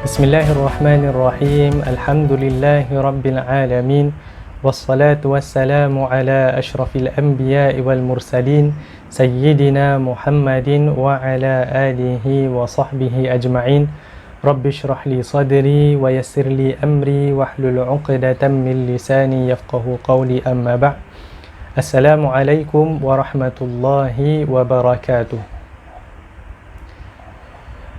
Bismillahirrahmanirrahim. Alhamdulillahi rabbil alamin. Wassalatu wassalamu ala ashrafil anbiya'i wal mursalin Sayyidina Muhammadin wa ala alihi wa sahbihi ajma'in. Rabbi shrah li sadri wa yassir li amri wahlul 'uqdatam min lisani yafqahu qawli, amma ba'. Assalamualaikum warahmatullahi wabarakatuh.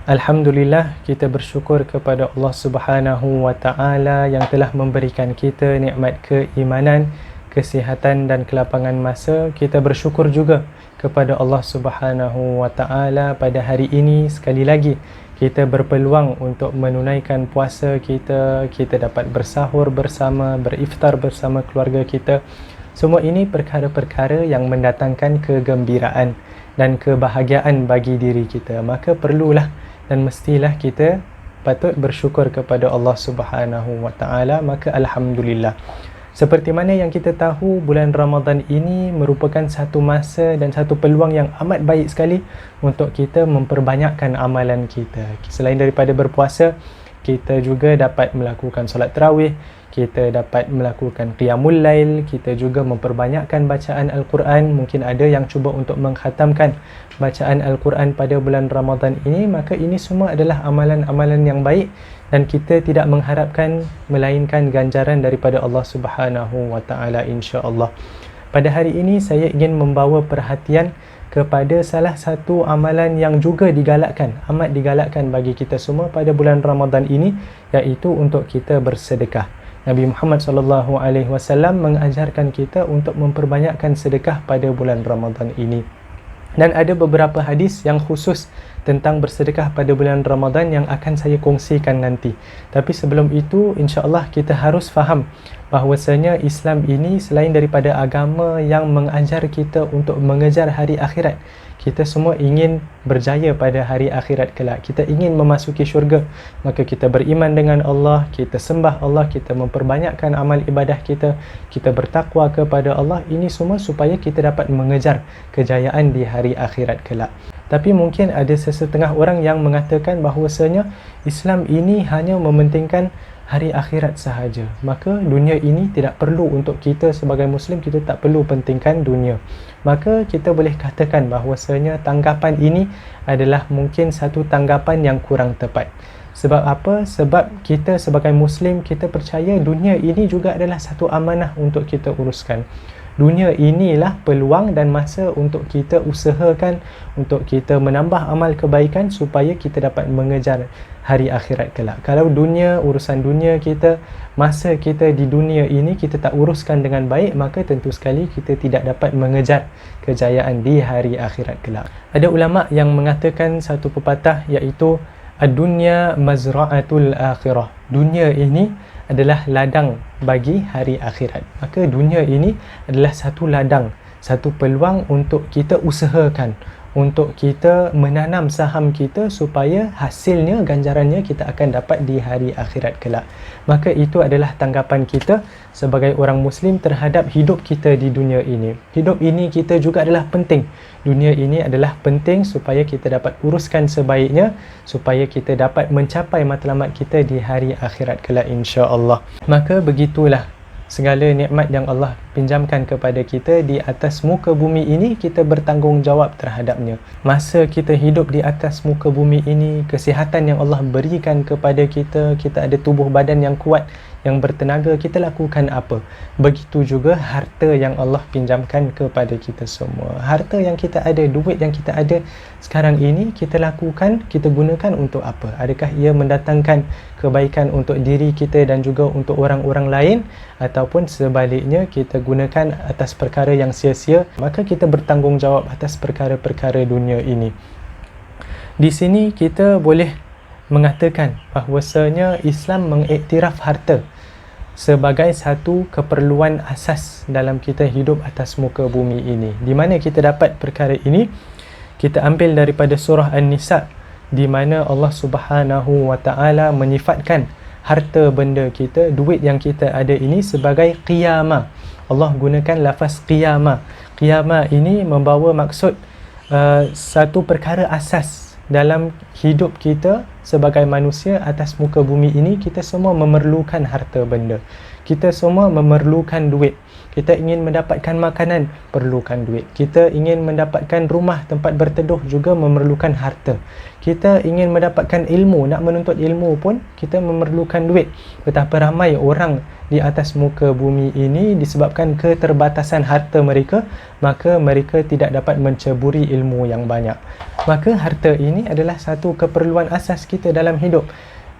Alhamdulillah, kita bersyukur kepada Allah Subhanahu wa Ta'ala yang telah memberikan kita nikmat keimanan, kesihatan dan kelapangan masa. Kita bersyukur juga kepada Allah Subhanahu wa Ta'ala pada hari ini sekali lagi kita berpeluang untuk menunaikan puasa kita, kita dapat bersahur bersama, beriftar bersama keluarga kita. Semua ini perkara-perkara yang mendatangkan kegembiraan dan kebahagiaan bagi diri kita. Maka perlulah dan mestilah kita patut bersyukur kepada Allah Subhanahu wa Ta'ala. Maka alhamdulillah. Seperti mana yang kita tahu, bulan Ramadan ini merupakan satu masa dan satu peluang yang amat baik sekali untuk kita memperbanyakkan amalan kita. Selain daripada berpuasa, kita juga dapat melakukan solat tarawih, kita dapat melakukan qiyamul lail, kita juga memperbanyakkan bacaan Al-Quran. Mungkin ada yang cuba untuk mengkhatamkan bacaan Al-Quran pada bulan Ramadan ini. Maka ini semua adalah amalan-amalan yang baik dan kita tidak mengharapkan melainkan ganjaran daripada Allah Subhanahu wa Ta'ala, insya-Allah. Pada hari ini saya ingin membawa perhatian kepada salah satu amalan yang juga digalakkan, amat digalakkan bagi kita semua pada bulan Ramadan ini, iaitu untuk kita bersedekah. Nabi Muhammad SAW mengajarkan kita untuk memperbanyakkan sedekah pada bulan Ramadan ini. Dan ada beberapa hadis yang khusus tentang bersedekah pada bulan Ramadan yang akan saya kongsikan nanti. Tapi sebelum itu, insya-Allah kita harus faham bahawasanya Islam ini selain daripada agama yang mengajar kita untuk mengejar hari akhirat, kita semua ingin berjaya pada hari akhirat kelak. Kita ingin memasuki syurga. Maka kita beriman dengan Allah, kita sembah Allah, kita memperbanyakkan amal ibadah kita, kita bertakwa kepada Allah. Ini semua supaya kita dapat mengejar kejayaan di hari akhirat kelak. Tapi mungkin ada sesetengah orang yang mengatakan bahawasanya Islam ini hanya mementingkan hari akhirat sahaja. Maka dunia ini tidak perlu untuk kita sebagai Muslim, kita tak perlu pentingkan dunia. Maka kita boleh katakan bahawasanya tanggapan ini adalah mungkin satu tanggapan yang kurang tepat. Sebab apa? Sebab kita sebagai Muslim, kita percaya dunia ini juga adalah satu amanah untuk kita uruskan. Dunia inilah peluang dan masa untuk kita usahakan, untuk kita menambah amal kebaikan supaya kita dapat mengejar hari akhirat kelak. Kalau dunia, urusan dunia kita, masa kita di dunia ini kita tak uruskan dengan baik, maka tentu sekali kita tidak dapat mengejar kejayaan di hari akhirat kelak. Ada ulama yang mengatakan satu pepatah, iaitu ad-dunya mazra'atul akhirah. Dunia ini adalah ladang bagi hari akhirat. Maka dunia ini adalah satu ladang, satu peluang untuk kita usahakan, untuk kita menanam saham kita supaya hasilnya, ganjarannya kita akan dapat di hari akhirat kelak. Maka itu adalah tanggapan kita sebagai orang Muslim terhadap hidup kita di dunia ini. Hidup ini kita juga adalah penting. Dunia ini adalah penting supaya kita dapat uruskan sebaiknya, supaya kita dapat mencapai matlamat kita di hari akhirat kelak, insya-Allah. Maka begitulah segala nikmat yang Allah pinjamkan kepada kita di atas muka bumi ini, kita bertanggungjawab terhadapnya. Masa kita hidup di atas muka bumi ini, kesihatan yang Allah berikan kepada kita, kita ada tubuh badan yang kuat, yang bertenaga, kita lakukan apa? Begitu juga harta yang Allah pinjamkan kepada kita semua. Harta yang kita ada, duit yang kita ada sekarang ini, kita lakukan, kita gunakan untuk apa? Adakah ia mendatangkan kebaikan untuk diri kita dan juga untuk orang-orang lain, ataupun sebaliknya kita gunakan atas perkara yang sia-sia? Maka kita bertanggungjawab atas perkara-perkara dunia ini. Di sini kita boleh mengatakan bahawasanya Islam mengiktiraf harta sebagai satu keperluan asas dalam kita hidup atas muka bumi ini. Di mana kita dapat perkara ini? Kita ambil daripada surah An-Nisa, di mana Allah Subhanahu wa Ta'ala menyifatkan harta benda kita, duit yang kita ada ini sebagai qiyamah. Allah gunakan lafaz qiyamah. Qiyamah ini membawa maksud satu perkara asas dalam hidup kita sebagai manusia atas muka bumi ini, kita semua memerlukan harta benda. Kita semua memerlukan duit. Kita ingin mendapatkan makanan, perlukan duit. Kita ingin mendapatkan rumah tempat berteduh, juga memerlukan harta. Kita ingin mendapatkan ilmu, nak menuntut ilmu pun kita memerlukan duit. Betapa ramai orang di atas muka bumi ini disebabkan keterbatasan harta mereka, maka mereka tidak dapat menceburi ilmu yang banyak. Maka harta ini adalah satu keperluan asas kita dalam hidup.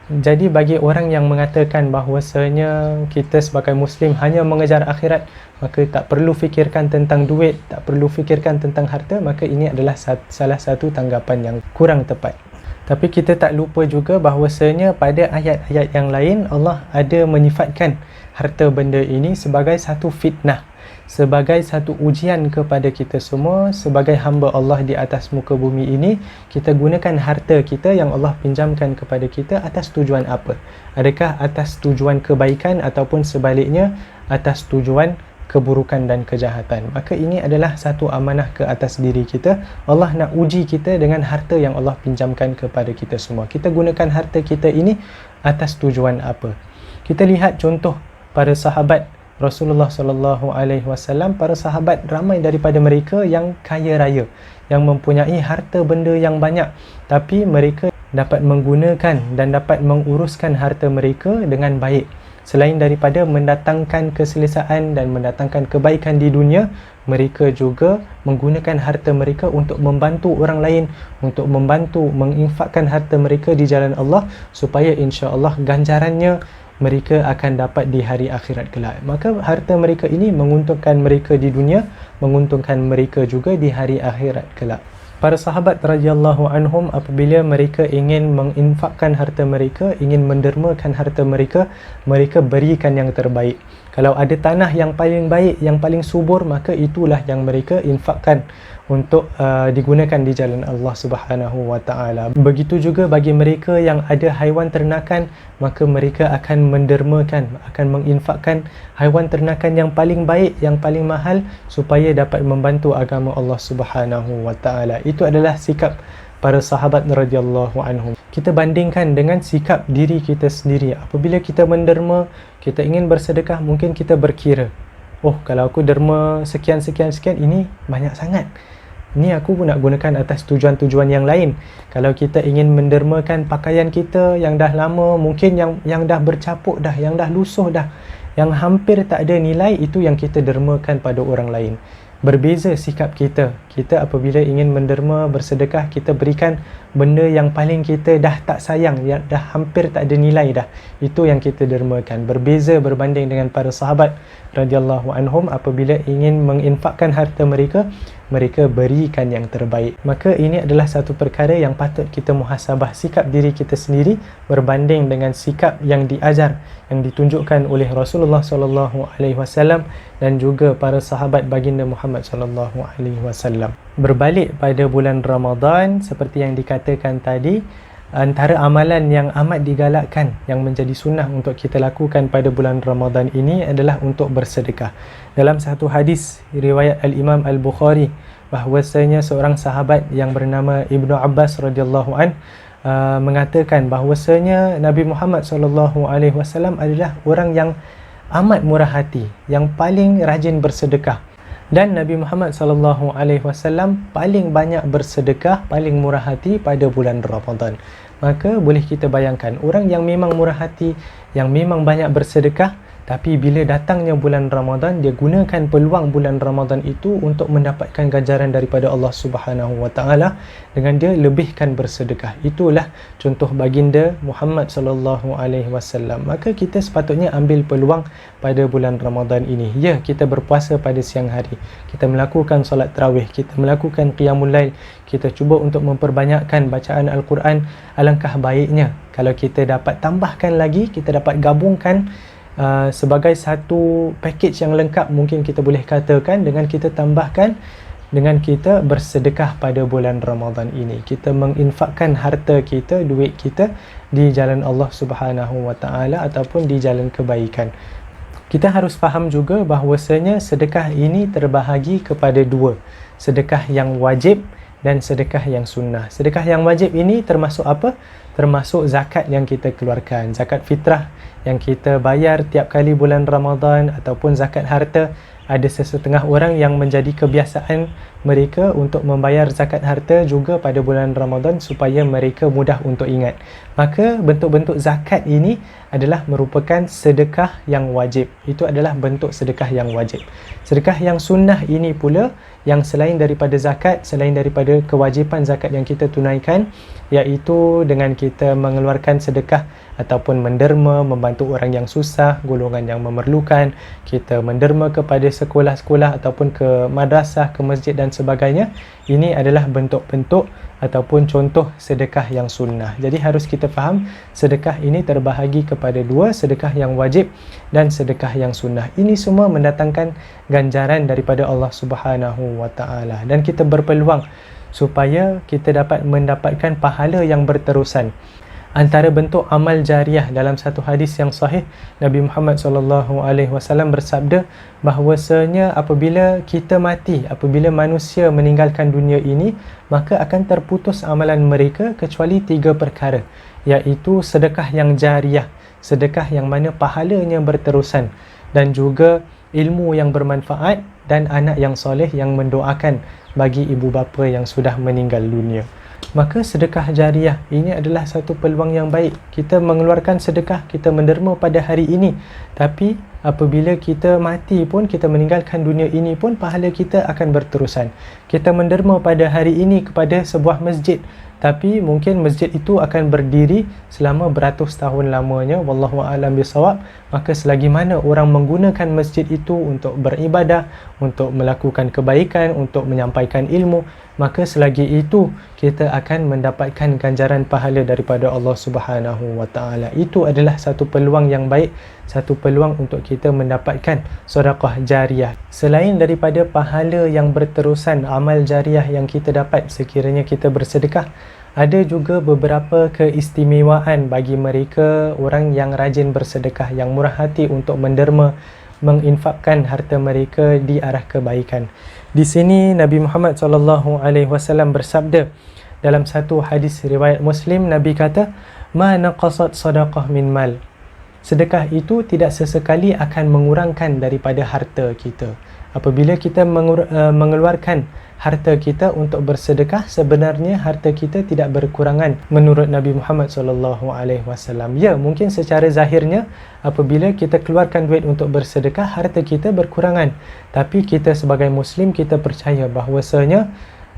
Jadi bagi orang yang mengatakan bahawasanya kita sebagai Muslim hanya mengejar akhirat, maka tak perlu fikirkan tentang duit, tak perlu fikirkan tentang harta, maka ini adalah salah satu tanggapan yang kurang tepat. Tapi kita tak lupa juga bahawasanya pada ayat-ayat yang lain Allah ada menyifatkan harta benda ini sebagai satu fitnah, sebagai satu ujian kepada kita semua sebagai hamba Allah di atas muka bumi ini. Kita gunakan harta kita yang Allah pinjamkan kepada kita atas tujuan apa? Adakah atas tujuan kebaikan ataupun sebaliknya atas tujuan keburukan dan kejahatan? Maka ini adalah satu amanah ke atas diri kita. Allah nak uji kita dengan harta yang Allah pinjamkan kepada kita semua. Kita gunakan harta kita ini atas tujuan apa? Kita lihat contoh para sahabat Rasulullah sallallahu alaihi wasallam. Para sahabat ramai daripada mereka yang kaya raya, yang mempunyai harta benda yang banyak, tapi mereka dapat menggunakan dan dapat menguruskan harta mereka dengan baik. Selain daripada mendatangkan keselesaan dan mendatangkan kebaikan di dunia, mereka juga menggunakan harta mereka untuk membantu orang lain, untuk membantu menginfakkan harta mereka di jalan Allah, supaya insya-Allah ganjarannya mereka akan dapat di hari akhirat kelak. Maka harta mereka ini menguntungkan mereka di dunia, menguntungkan mereka juga di hari akhirat kelak. Para sahabat radhiyallahu anhum apabila mereka ingin menginfakkan harta mereka, ingin mendermakan harta mereka, mereka berikan yang terbaik. Kalau ada tanah yang paling baik, yang paling subur, maka itulah yang mereka infakkan untuk digunakan di jalan Allah Subhanahu wa taala. Begitu juga bagi mereka yang ada haiwan ternakan, maka mereka akan mendermakan, akan menginfakkan haiwan ternakan yang paling baik, yang paling mahal, supaya dapat membantu agama Allah Subhanahu wa taala. Itu adalah sikap para sahabat radhiyallahu anhum. Kita bandingkan dengan sikap diri kita sendiri. Apabila kita menderma, kita ingin bersedekah, mungkin kita berkira, oh, kalau aku derma sekian, ini banyak sangat. Ni aku pun nak gunakan atas tujuan-tujuan yang lain. Kalau kita ingin mendermakan pakaian kita yang dah lama, mungkin yang dah bercapuk dah, yang dah lusuh dah, yang hampir tak ada nilai, itu yang kita dermakan pada orang lain. Berbeza sikap kita. Kita apabila ingin menderma, bersedekah, kita berikan benda yang paling kita dah tak sayang, yang dah hampir tak ada nilai dah. Itu yang kita dermakan. Berbeza berbanding dengan para sahabat radhiyallahu anhum, apabila ingin menginfakkan harta mereka, mereka berikan yang terbaik. Maka ini adalah satu perkara yang patut kita muhasabah sikap diri kita sendiri berbanding dengan sikap yang diajar, yang ditunjukkan oleh Rasulullah sallallahu alaihi wasallam dan juga para sahabat baginda Muhammad sallallahu alaihi wasallam. Berbalik pada bulan Ramadan, seperti yang dikatakan tadi, antara amalan yang amat digalakkan, yang menjadi sunnah untuk kita lakukan pada bulan Ramadan ini adalah untuk bersedekah. Dalam satu hadis riwayat Al-Imam Al-Bukhari, bahwasanya seorang sahabat yang bernama Ibnu Abbas radhiyallahu an mengatakan bahwasanya Nabi Muhammad sallallahu alaihi wasallam adalah orang yang amat murah hati, yang paling rajin bersedekah. Dan Nabi Muhammad sallallahu alaihi wasallam paling banyak bersedekah, paling murah hati pada bulan Ramadan. Maka boleh kita bayangkan, orang yang memang murah hati, yang memang banyak bersedekah, tapi bila datangnya bulan Ramadan, dia gunakan peluang bulan Ramadan itu untuk mendapatkan ganjaran daripada Allah Subhanahu wa taala dengan dia lebihkan bersedekah. Itulah contoh baginda Muhammad sallallahu alaihi wasallam. Maka kita sepatutnya ambil peluang pada bulan Ramadan ini. Ya, kita berpuasa pada siang hari, kita melakukan solat tarawih, kita melakukan qiyamul lail, kita cuba untuk memperbanyakkan bacaan Al-Quran. Alangkah baiknya kalau kita dapat tambahkan lagi, kita dapat gabungkan sebagai satu package yang lengkap, mungkin kita boleh katakan, dengan kita tambahkan dengan kita bersedekah pada bulan Ramadan ini. Kita menginfakkan harta kita, duit kita di jalan Allah Subhanahu wa taala ataupun di jalan kebaikan. Kita harus faham juga bahawasanya sedekah ini terbahagi kepada dua. Sedekah yang wajib dan sedekah yang sunnah. Sedekah yang wajib ini termasuk apa? Termasuk zakat yang kita keluarkan, zakat fitrah yang kita bayar tiap kali bulan Ramadan, ataupun zakat harta. Ada sesetengah orang yang menjadi kebiasaan mereka untuk membayar zakat harta juga pada bulan Ramadan supaya mereka mudah untuk ingat. Maka bentuk-bentuk zakat ini adalah merupakan sedekah yang wajib. Itu adalah bentuk sedekah yang wajib. Sedekah yang sunnah ini pula yang selain daripada zakat, selain daripada kewajipan zakat yang kita tunaikan, iaitu dengan kita mengeluarkan sedekah ataupun menderma, membantu orang yang susah, golongan yang memerlukan, kita menderma kepada sekolah-sekolah ataupun ke madrasah, ke masjid dan sebagainya. Ini adalah bentuk-bentuk ataupun contoh sedekah yang sunnah. Jadi harus kita faham sedekah ini terbahagi kepada dua, sedekah yang wajib dan sedekah yang sunnah. Ini semua mendatangkan ganjaran daripada Allah Subhanahu wa taala, dan kita berpeluang supaya kita dapat mendapatkan pahala yang berterusan. Antara bentuk amal jariah dalam satu hadis yang sahih, Nabi Muhammad SAW bersabda bahawasanya apabila kita mati, apabila manusia meninggalkan dunia ini, maka akan terputus amalan mereka kecuali 3 perkara, iaitu sedekah yang jariah, sedekah yang mana pahalanya berterusan, dan juga ilmu yang bermanfaat, dan anak yang soleh yang mendoakan bagi ibu bapa yang sudah meninggal dunia. Maka sedekah jariah ini adalah satu peluang yang baik. Kita mengeluarkan sedekah, kita menderma pada hari ini, tapi apabila kita mati pun, kita meninggalkan dunia ini pun, pahala kita akan berterusan. Kita menderma pada hari ini kepada sebuah masjid, tapi mungkin masjid itu akan berdiri selama beratus tahun lamanya, wallahu a'lam bisawab. Maka selagi mana orang menggunakan masjid itu untuk beribadah, untuk melakukan kebaikan, untuk menyampaikan ilmu, maka selagi itu kita akan mendapatkan ganjaran pahala daripada Allah Subhanahu wa taala. Itu adalah satu peluang yang baik, satu peluang untuk kita mendapatkan sedekah jariah. Selain daripada pahala yang berterusan, amal jariah yang kita dapat sekiranya kita bersedekah, ada juga beberapa keistimewaan bagi mereka orang yang rajin bersedekah, yang murah hati untuk menderma, menginfakkan harta mereka di arah kebaikan. Di sini Nabi Muhammad SAW bersabda dalam satu hadis riwayat Muslim, Nabi kata, "Ma naqasat sadaqah min mal." Sedekah itu tidak sesekali akan mengurangkan daripada harta kita. Apabila kita mengeluarkan harta kita untuk bersedekah, sebenarnya harta kita tidak berkurangan menurut Nabi Muhammad SAW. Ya, mungkin secara zahirnya apabila kita keluarkan duit untuk bersedekah, harta kita berkurangan. Tapi kita sebagai Muslim, kita percaya bahawasanya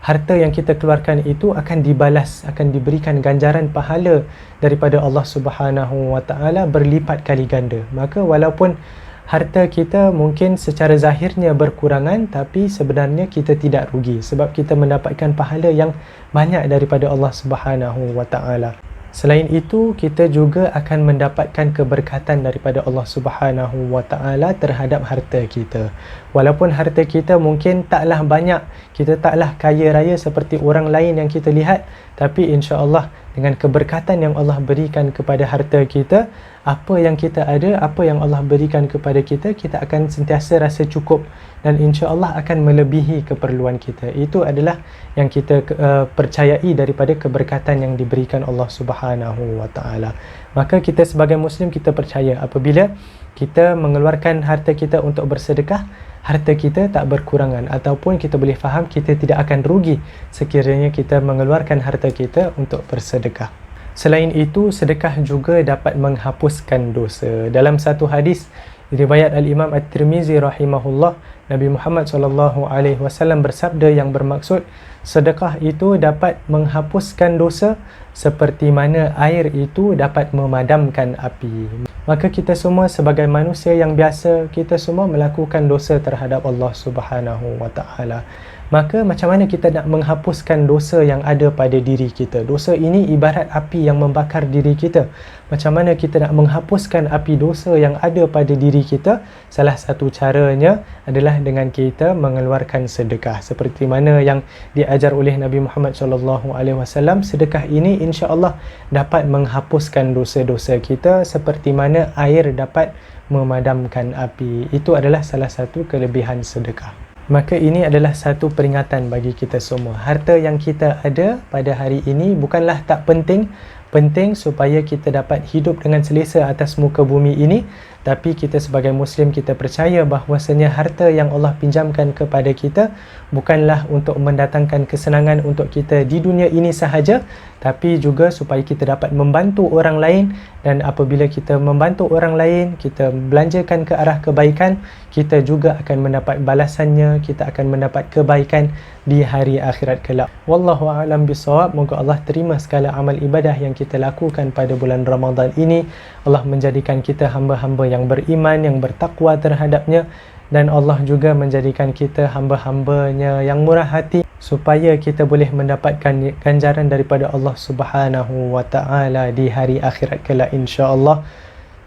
harta yang kita keluarkan itu akan dibalas, akan diberikan ganjaran pahala daripada Allah Subhanahu wa taala berlipat kali ganda. Maka walaupun harta kita mungkin secara zahirnya berkurangan, tapi sebenarnya kita tidak rugi sebab kita mendapatkan pahala yang banyak daripada Allah Subhanahu wa taala. Selain itu, kita juga akan mendapatkan keberkatan daripada Allah Subhanahu wa taala terhadap harta kita. Walaupun harta kita mungkin taklah banyak, kita taklah kaya raya seperti orang lain yang kita lihat, tapi insya-Allah dengan keberkatan yang Allah berikan kepada harta kita, apa yang kita ada, apa yang Allah berikan kepada kita, kita akan sentiasa rasa cukup dan insya-Allah akan melebihi keperluan kita. Itu adalah yang kita percayai daripada keberkatan yang diberikan Allah Subhanahu wa taala. Maka kita sebagai Muslim, kita percaya apabila kita mengeluarkan harta kita untuk bersedekah, harta kita tak berkurangan, ataupun kita boleh faham kita tidak akan rugi sekiranya kita mengeluarkan harta kita untuk bersedekah. Selain itu, sedekah juga dapat menghapuskan dosa. Dalam satu hadis riwayat Al-Imam At-Tirmizi rahimahullah, Nabi Muhammad SAW bersabda yang bermaksud sedekah itu dapat menghapuskan dosa seperti mana air itu dapat memadamkan api. Maka kita semua sebagai manusia yang biasa, kita semua melakukan dosa terhadap Allah Subhanahu wa taala. Maka macam mana kita nak menghapuskan dosa yang ada pada diri kita? Dosa ini ibarat api yang membakar diri kita. Macam mana kita nak menghapuskan api dosa yang ada pada diri kita? Salah satu caranya adalah dengan kita mengeluarkan sedekah. Seperti mana yang diajar oleh Nabi Muhammad SAW, sedekah ini insya-Allah dapat menghapuskan dosa-dosa kita seperti mana air dapat memadamkan api. Itu adalah salah satu kelebihan sedekah. Maka ini adalah satu peringatan bagi kita semua. Harta yang kita ada pada hari ini bukanlah tak penting. Penting supaya kita dapat hidup dengan selesa atas muka bumi ini. Tapi kita sebagai Muslim, kita percaya bahawasanya harta yang Allah pinjamkan kepada kita bukanlah untuk mendatangkan kesenangan untuk kita di dunia ini sahaja, tapi juga supaya kita dapat membantu orang lain. Dan apabila kita membantu orang lain, kita belanjakan ke arah kebaikan, kita juga akan mendapat balasannya, kita akan mendapat kebaikan di hari akhirat kelak. Wallahu a'lam bissawab. Moga Allah terima segala amal ibadah yang kita lakukan pada bulan Ramadan ini. Allah menjadikan kita hamba-hamba yang beriman, yang bertakwa terhadapnya, dan Allah juga menjadikan kita hamba-hambanya yang murah hati supaya kita boleh mendapatkan ganjaran daripada Allah Subhanahu wa taala di hari akhirat kelak insya-Allah.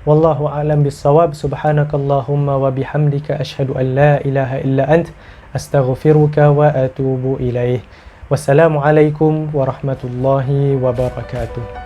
Wallahu a'lam bissawab. Subhanakallahumma wa bihamdika asyhadu an la ilaha illa ant astaghfiruka wa atubu ilaih. Wassalamualaikum warahmatullahi wabarakatuh.